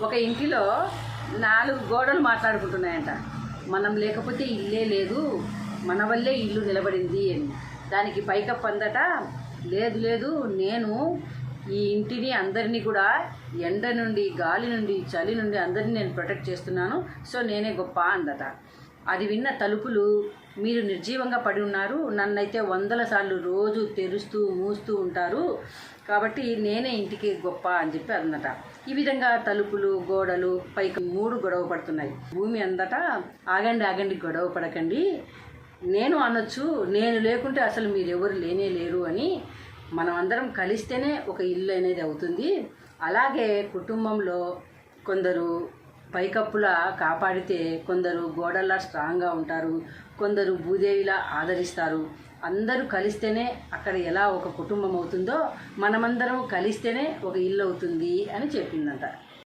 ఒక ఇంటిలో 4 గోడలు మాట్లాడుకుంటున్నాయంట. మనం లేకపోతే ఇల్లే లేదు, మన వల్లే ఇల్లు నిలబడింది అని. దానికి పైకప్పు అందట, లేదు లేదు, నేను ఈ ఇంటిని అందరినీ కూడా ఎండ నుండి, గాలి నుండి, చలి నుండి అందరినీ నేను ప్రొటెక్ట్ చేస్తున్నాను, సో నేనే గొప్ప అందట. అది విన్న తలుపులు, మీరు నిర్జీవంగా పడి ఉన్నారు, నన్నైతే 100 సార్లు రోజు తెరుస్తూ మూస్తూ ఉంటారు, కాబట్టి నేనే ఇంటికి గొప్ప అని చెప్పి అందట. ఈ విధంగా తలుపులు, గోడలు, పైకి 3 గొడవ పడుతున్నాయి. భూమి అందట, ఆగండి ఆగండి, గొడవ పడకండి, నేను అనొచ్చు, నేను లేకుంటే అసలు మీరెవరు లేనే లేరు అని. మనం అందరం కలిస్తేనే ఒక ఇల్లు అనేది అవుతుంది. అలాగే కుటుంబంలో కొందరు పైకప్పులా కాపాడితే కొందరు గోడల్లా స్ట్రాంగ్గా ఉంటారు, కొందరు భూదేవిలా ఆదరిస్తారు. అందరూ కలిస్తేనే అక్కడ ఎలా ఒక కుటుంబం అవుతుందో మనమందరం కలిస్తేనే ఒక ఇల్లు అవుతుంది అని చెప్పిందంట.